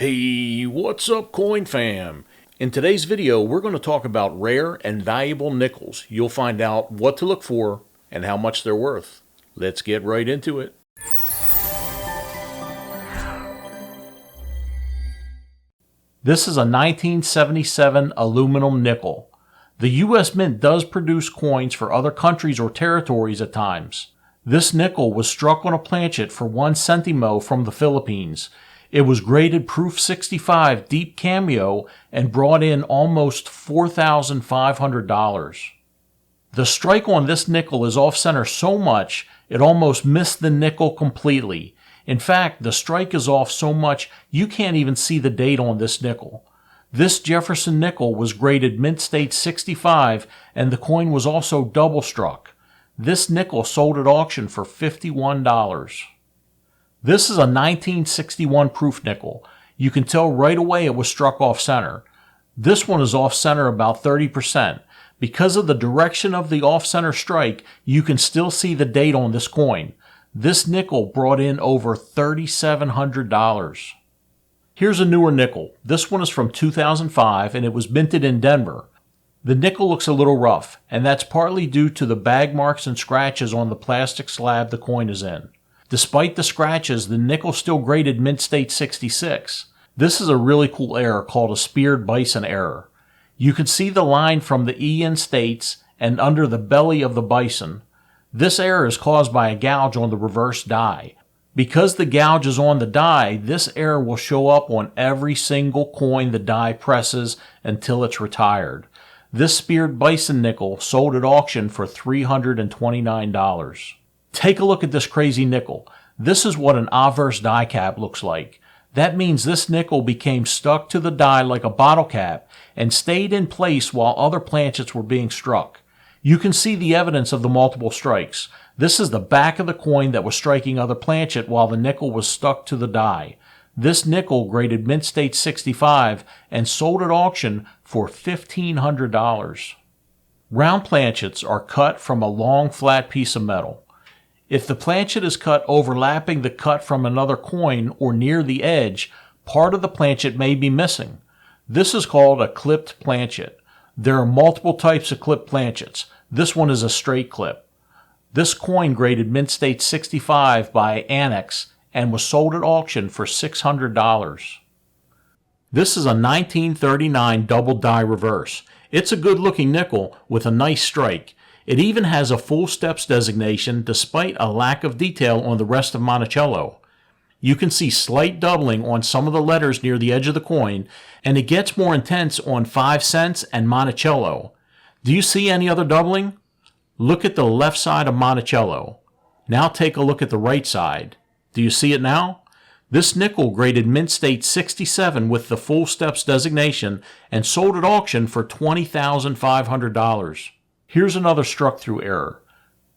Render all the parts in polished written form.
Hey, what's up, Coin Fam? In today's video, we're going to talk about rare and valuable nickels. You'll find out what to look for and how much they're worth. Let's get right into it. This is a 1977 aluminum nickel. The U.S. Mint does produce coins for other countries or territories at times. This nickel was struck on a planchet for 1 centimo from the Philippines. It was graded Proof 65 Deep Cameo and brought in almost $4,500. The strike on this nickel is off-center so much it almost missed the nickel completely. In fact, the strike is off so much you can't even see the date on this nickel. This Jefferson nickel was graded Mint State 65 and the coin was also double struck. This nickel sold at auction for $51. This is a 1961 proof nickel. You can tell right away it was struck off center. This one is off center about 30%. Because of the direction of the off center strike, you can still see the date on this coin. This nickel brought in over $3,700. Here's a newer nickel. This one is from 2005 and it was minted in Denver. The nickel looks a little rough, and that's partly due to the bag marks and scratches on the plastic slab the coin is in. Despite the scratches, the nickel still graded Mint State 66. This is a really cool error called a speared bison error. You can see the line from the E in States and under the belly of the bison. This error is caused by a gouge on the reverse die. Because the gouge is on the die, this error will show up on every single coin the die presses until it's retired. This speared bison nickel sold at auction for $329. Take a look at this crazy nickel. This is what an obverse die cap looks like. That means this nickel became stuck to the die like a bottle cap and stayed in place while other planchets were being struck. You can see the evidence of the multiple strikes. This is the back of the coin that was striking other planchet while the nickel was stuck to the die. This nickel graded Mint State 65 and sold at auction for $1,500. Round planchets are cut from a long flat piece of metal. If the planchet is cut overlapping the cut from another coin or near the edge, part of the planchet may be missing. This is called a clipped planchet. There are multiple types of clipped planchets. This one is a straight clip. This coin graded Mint State 65 by Annex and was sold at auction for $600. This is a 1939 double die reverse. It's a good looking nickel with a nice strike. It even has a full steps designation despite a lack of detail on the rest of Monticello. You can see slight doubling on some of the letters near the edge of the coin, and it gets more intense on 5 cents and Monticello. Do you see any other doubling? Look at the left side of Monticello. Now take a look at the right side. Do you see it now? This nickel graded Mint State 67 with the full steps designation and sold at auction for $20,500. Here's another struck through error.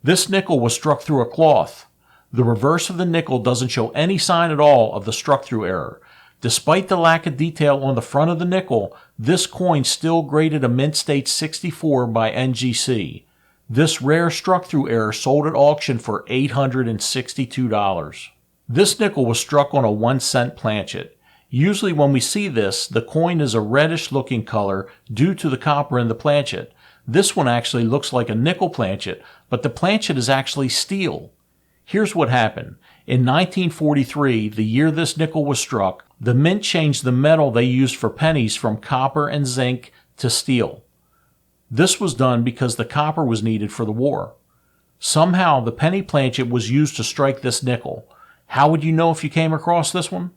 This nickel was struck through a cloth. The reverse of the nickel doesn't show any sign at all of the struck through error. Despite the lack of detail on the front of the nickel, this coin still graded a Mint State 64 by NGC. This rare struck through error sold at auction for $862. This nickel was struck on a 1 cent planchet. Usually when we see this, the coin is a reddish looking color due to the copper in the planchet. This one actually looks like a nickel planchet, but the planchet is actually steel. Here's what happened. In 1943, the year this nickel was struck, the mint changed the metal they used for pennies from copper and zinc to steel. This was done because the copper was needed for the war. Somehow, the penny planchet was used to strike this nickel. How would you know if you came across this one?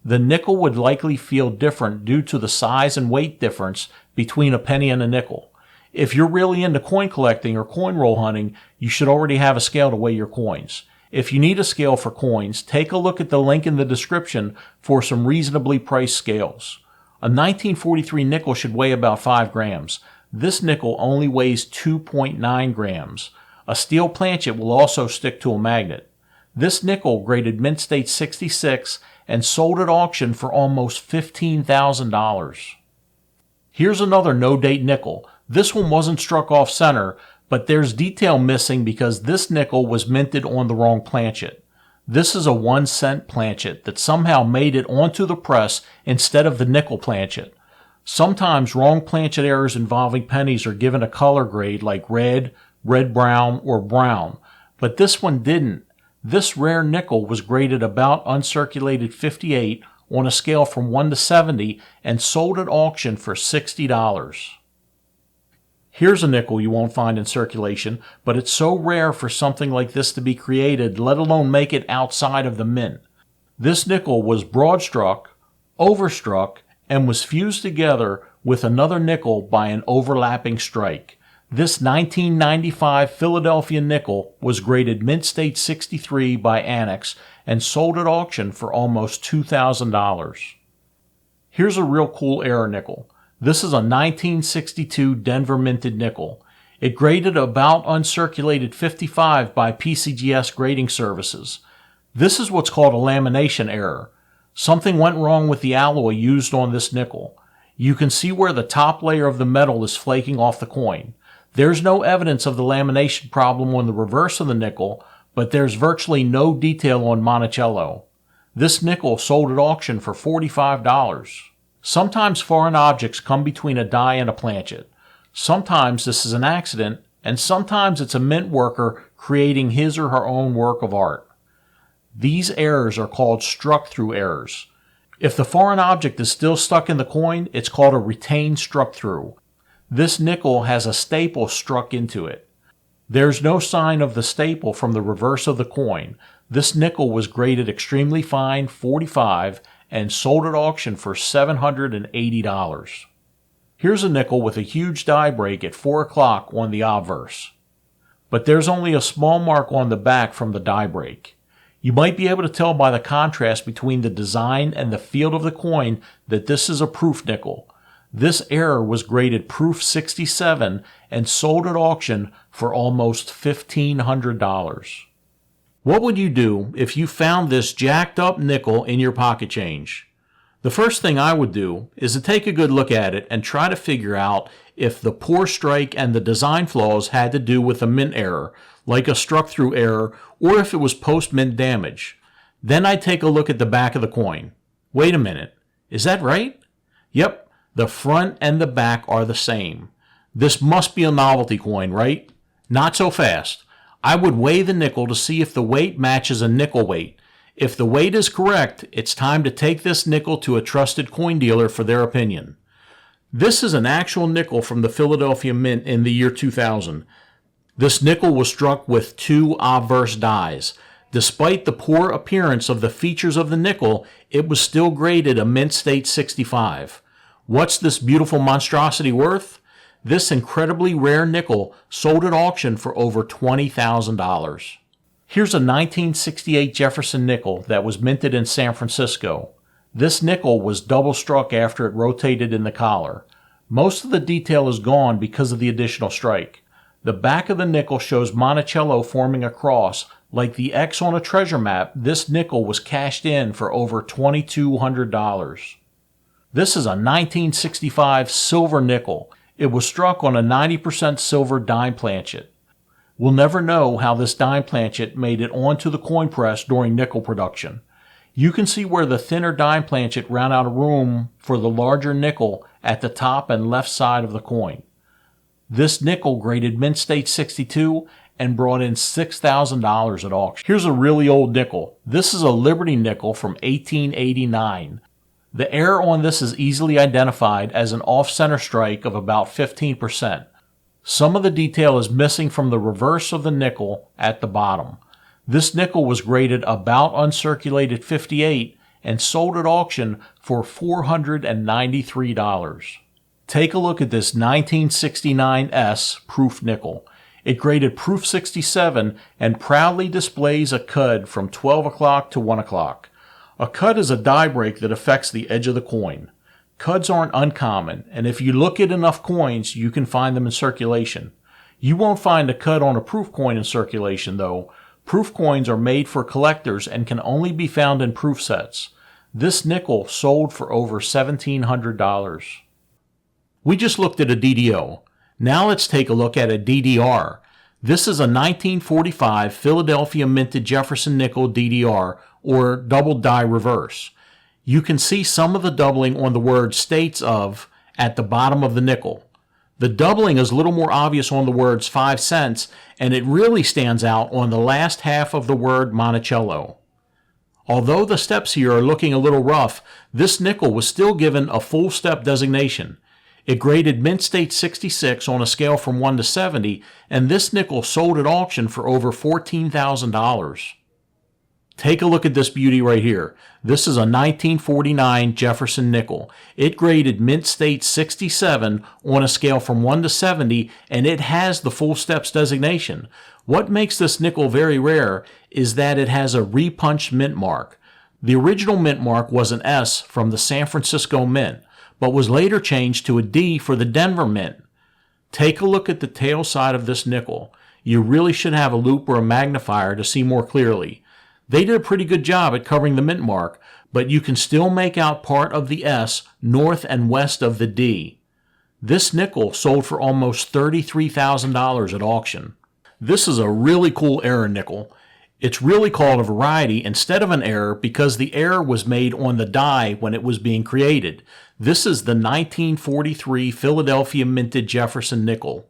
The nickel would likely feel different due to the size and weight difference between a penny and a nickel. If you're really into coin collecting or coin roll hunting, you should already have a scale to weigh your coins. If you need a scale for coins, take a look at the link in the description for some reasonably priced scales. A 1943 nickel should weigh about 5 grams. This nickel only weighs 2.9 grams. A steel planchet will also stick to a magnet. This nickel graded Mint State 66 and sold at auction for almost $15,000. Here's another no-date nickel. This one wasn't struck off center, but there's detail missing because this nickel was minted on the wrong planchet. This is a 1-cent planchet that somehow made it onto the press instead of the nickel planchet. Sometimes wrong planchet errors involving pennies are given a color grade like red, red-brown, or brown, but this one didn't. This rare nickel was graded about uncirculated 58 on a scale from 1 to 70 and sold at auction for $60. Here's a nickel you won't find in circulation, but it's so rare for something like this to be created, let alone make it outside of the mint. This nickel was broad-struck, overstruck, and was fused together with another nickel by an overlapping strike. This 1995 Philadelphia nickel was graded Mint State 63 by Annex and sold at auction for almost $2,000. Here's a real cool error nickel. This is a 1962 Denver minted nickel. It graded about uncirculated 55 by PCGS Grading Services. This is what's called a lamination error. Something went wrong with the alloy used on this nickel. You can see where the top layer of the metal is flaking off the coin. There's no evidence of the lamination problem on the reverse of the nickel, but there's virtually no detail on Monticello. This nickel sold at auction for $45. Sometimes foreign objects come between a die and a planchet. Sometimes this is an accident, and sometimes it's a mint worker creating his or her own work of art. These errors are called struck-through errors. If the foreign object is still stuck in the coin, it's called a retained struck-through. This nickel has a staple struck into it. There's no sign of the staple from the reverse of the coin. This nickel was graded extremely fine, 45, and sold at auction for $780. Here's a nickel with a huge die break at 4 o'clock on the obverse. But there's only a small mark on the back from the die break. You might be able to tell by the contrast between the design and the field of the coin that this is a proof nickel. This error was graded proof 67 and sold at auction for almost $1,500. What would you do if you found this jacked up nickel in your pocket change? The first thing I would do is to take a good look at it and try to figure out if the poor strike and the design flaws had to do with a mint error, like a struck-through error, or if it was post-mint damage. Then I'd take a look at the back of the coin. Wait a minute, is that right? Yep. The front and the back are the same. This must be a novelty coin, right? Not so fast. I would weigh the nickel to see if the weight matches a nickel weight. If the weight is correct, it's time to take this nickel to a trusted coin dealer for their opinion. This is an actual nickel from the Philadelphia Mint in the year 2000. This nickel was struck with 2 obverse dies. Despite the poor appearance of the features of the nickel, it was still graded a Mint State 65. What's this beautiful monstrosity worth? This incredibly rare nickel sold at auction for over $20,000. Here's a 1968 Jefferson nickel that was minted in San Francisco. This nickel was double struck after it rotated in the collar. Most of the detail is gone because of the additional strike. The back of the nickel shows Monticello forming a cross. Like the X on a treasure map, this nickel was cashed in for over $2,200. This is a 1965 silver nickel. It was struck on a 90% silver dime planchet. We'll never know how this dime planchet made it onto the coin press during nickel production. You can see where the thinner dime planchet ran out of room for the larger nickel at the top and left side of the coin. This nickel graded Mint State 62 and brought in $6,000 at auction. Here's a really old nickel. This is a Liberty nickel from 1889. The error on this is easily identified as an off-center strike of about 15%. Some of the detail is missing from the reverse of the nickel at the bottom. This nickel was graded about uncirculated 58 and sold at auction for $493. Take a look at this 1969S proof nickel. It graded proof 67 and proudly displays a cud from 12 o'clock to 1 o'clock. A cud is a die break that affects the edge of the coin. Cuds aren't uncommon, and if you look at enough coins, you can find them in circulation. You won't find a cud on a proof coin in circulation, though. Proof coins are made for collectors and can only be found in proof sets. This nickel sold for over $1,700. We just looked at a DDO. Now let's take a look at a DDR. This is a 1945 Philadelphia minted Jefferson nickel DDR, or double die reverse. You can see some of the doubling on the word states of at the bottom of the nickel. The doubling is a little more obvious on the words 5 cents, and it really stands out on the last half of the word Monticello. Although the steps here are looking a little rough, this nickel was still given a full step designation. It graded mint state 66 on a scale from 1 to 70, and this nickel sold at auction for over $14,000. Take a look at this beauty right here. This is a 1949 Jefferson nickel. It graded mint state 67 on a scale from 1 to 70, and it has the full steps designation. What makes this nickel very rare is that it has a repunched mint mark. The original mint mark was an S from the San Francisco Mint, but was later changed to a D for the Denver Mint. Take a look at the tail side of this nickel. You really should have a loupe or a magnifier to see more clearly. They did a pretty good job at covering the mint mark, but you can still make out part of the S north and west of the D. This nickel sold for almost $33,000 at auction. This is a really cool error nickel. It's really called a variety instead of an error because the error was made on the die when it was being created. This is the 1943 Philadelphia minted Jefferson nickel.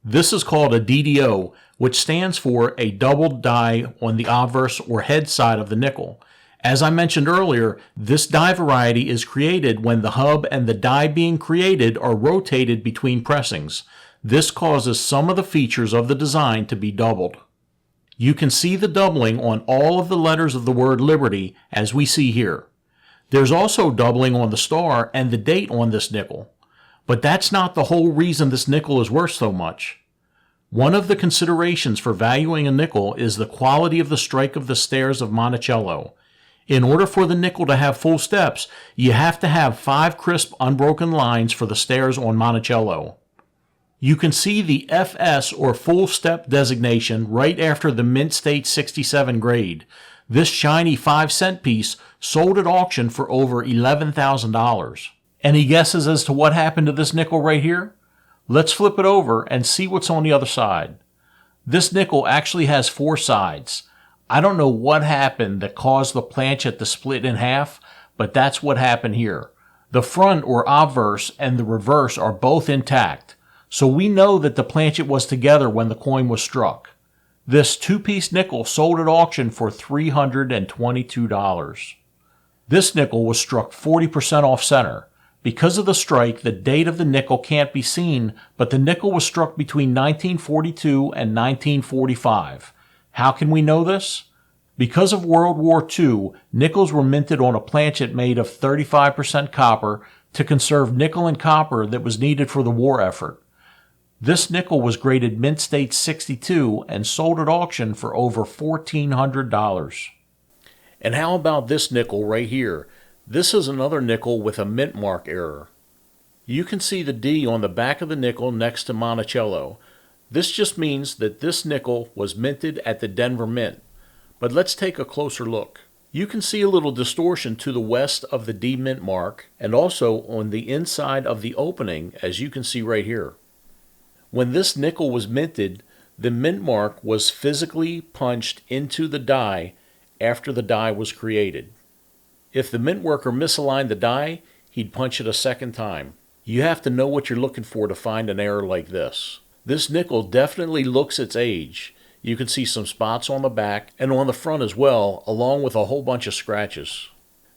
This is called a DDO, which stands for a doubled die on the obverse or head side of the nickel. As I mentioned earlier, this die variety is created when the hub and the die being created are rotated between pressings. This causes some of the features of the design to be doubled. You can see the doubling on all of the letters of the word Liberty, as we see here. There's also doubling on the star and the date on this nickel. But that's not the whole reason this nickel is worth so much. One of the considerations for valuing a nickel is the quality of the strike of the stairs of Monticello. In order for the nickel to have full steps, you have to have 5 crisp unbroken lines for the stairs on Monticello. You can see the FS or full step designation right after the mint state 67 grade. This shiny 5-cent piece sold at auction for over $11,000. Any guesses as to what happened to this nickel right here? Let's flip it over and see what's on the other side. This nickel actually has 4 sides. I don't know what happened that caused the planchet to split in half, but that's what happened here. The front or obverse and the reverse are both intact. So we know that the planchet was together when the coin was struck. This 2-piece nickel sold at auction for $322. This nickel was struck 40% off center. Because of the strike, the date of the nickel can't be seen, but the nickel was struck between 1942 and 1945. How can we know this? Because of World War II, nickels were minted on a planchet made of 35% copper to conserve nickel and copper that was needed for the war effort. This nickel was graded mint state 62 and sold at auction for over $1,400. And how about this nickel right here? This is another nickel with a mint mark error. You can see the D on the back of the nickel next to Monticello. This just means that this nickel was minted at the Denver Mint. But let's take a closer look. You can see a little distortion to the west of the D mint mark and also on the inside of the opening, as you can see right here. When this nickel was minted, the mint mark was physically punched into the die after the die was created. If the mint worker misaligned the die, he'd punch it a second time. You have to know what you're looking for to find an error like this. This nickel definitely looks its age. You can see some spots on the back and on the front as well, along with a whole bunch of scratches.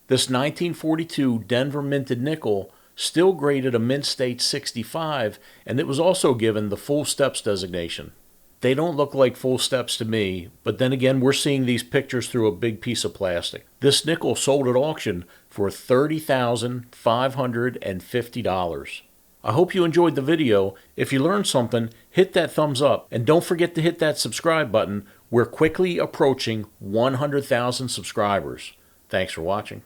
This 1942 Denver minted nickel still graded a mint state 65, and it was also given the full steps designation. They don't look like full steps to me, but then again, we're seeing these pictures through a big piece of plastic. This nickel sold at auction for $30,550. I hope you enjoyed the video. If you learned something, hit that thumbs up, and don't forget to hit that subscribe button. We're quickly approaching 100,000 subscribers. Thanks for watching.